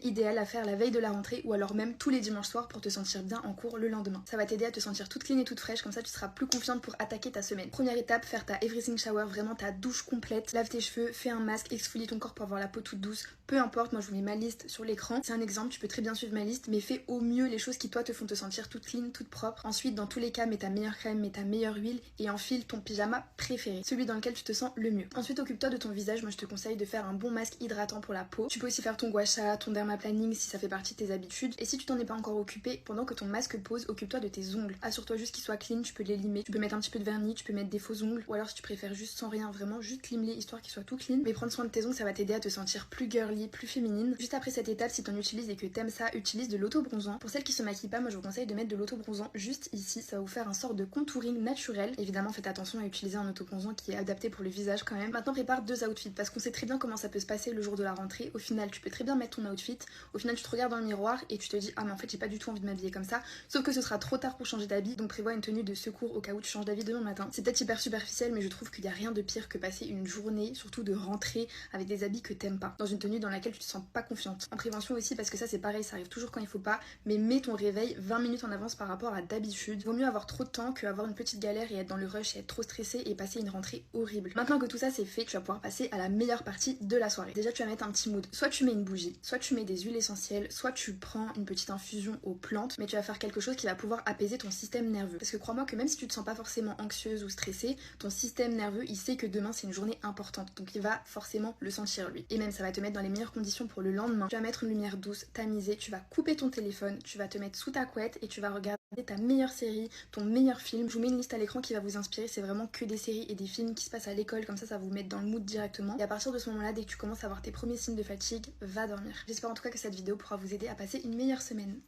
idéal à faire la veille de la rentrée ou alors même tous les dimanches soirs pour te sentir bien en cours le lendemain. Ça va t'aider à te sentir toute clean et toute fraîche, comme ça tu seras plus confiante pour attaquer ta semaine. Première étape, faire ta everything shower, vraiment ta douche complète. Lave tes cheveux, fais un masque, exfolie ton corps pour avoir la peau toute douce. Peu importe, moi je vous mets ma liste sur l'écran. C'est un exemple, tu peux très bien suivre ma liste, mais fais au mieux les choses qui toi te font te sentir toute clean, toute propre. Ensuite, dans tous les cas, mets ta meilleure crème, mets ta meilleure huile et enfile ton pyjama préféré, celui dans lequel tu te sens le mieux. Ensuite, occupe-toi de ton visage. Moi je te conseille de faire un bon masque hydratant pour la peau. Tu peux aussi faire ton gua sha, ton dermaplaning si ça fait partie de tes habitudes. Et si tu t'en es pas encore occupé, pendant que ton masque pose, occupe-toi de tes ongles. Assure-toi juste qu'ils soient clean, tu peux les limer, tu peux mettre un petit peu de vernis, tu peux mettre des faux ongles, ou alors si tu préfères juste sans rien, vraiment juste lime-les histoire qu'ils soient tout clean. Mais prendre soin de tes ongles, ça va t'aider à te sentir plus girly, plus féminine. Juste après cette étape, si t'en utilises et que t'aimes ça, utilise de l'auto-bronzant. Pour celles qui se maquillent pas, moi je vous conseille de mettre de l'auto-bronzant juste ici, ça va vous faire un sort de contouring naturel. Évidemment, faites attention à utiliser un auto-bronzant qui est adapté pour le visage quand même. Maintenant, prépare deux outfits parce qu'on sait très bien comment ça peut se passer le jour de la rentrée. Au final, tu peux très bien mettre ton outfit. Au final, tu te regardes dans le miroir et tu te dis ah mais en fait j'ai pas du tout envie de m'habiller comme ça. Sauf que ce sera trop tard pour changer d'habit, donc prévois une tenue de secours au cas où tu changes d'avis demain matin. C'est peut-être hyper superficiel, mais je trouve qu'il y a rien de pire que passer une journée, surtout de rentrée, avec des habits que t'aimes pas, dans une tenue dans laquelle tu te sens pas confiante. En prévention aussi, parce que ça c'est pareil, ça arrive toujours quand il faut pas, mais mets ton réveil 20 minutes en avance par rapport à d'habitude. Vaut mieux avoir trop de temps que avoir une petite galère et être dans le rush et être trop stressé et passer une rentrée horrible. Maintenant que tout ça c'est fait, tu vas pouvoir passer à la meilleure partie de la soirée. Déjà tu vas mettre un petit mood. Soit tu mets une bougie, soit tu mets des huiles essentielles, soit tu prends une petite infusion aux plantes, mais tu vas faire quelque chose qui va pouvoir apaiser ton système nerveux. Parce que crois-moi que même si tu te sens pas forcément anxieuse ou stressée, ton système nerveux il sait que demain c'est une journée importante, donc il va forcément le sentir lui. Et même ça va te mettre dans les meilleures conditions pour le lendemain. Tu vas mettre une lumière douce, tamisée, tu vas couper ton téléphone, tu vas te mettre sous ta couette et tu vas regarder ta meilleure série, ton meilleur film. Je vous mets une liste à l'écran qui va vous inspirer, c'est vraiment que des séries et des films qui se passent à l'école, comme ça va vous mettre dans le mood directement. Et à partir de ce moment-là, dès que tu commences à avoir tes premiers signes de fatigue, va dormir. J'espère en tout cas que cette vidéo pourra vous aider à passer une meilleure semaine.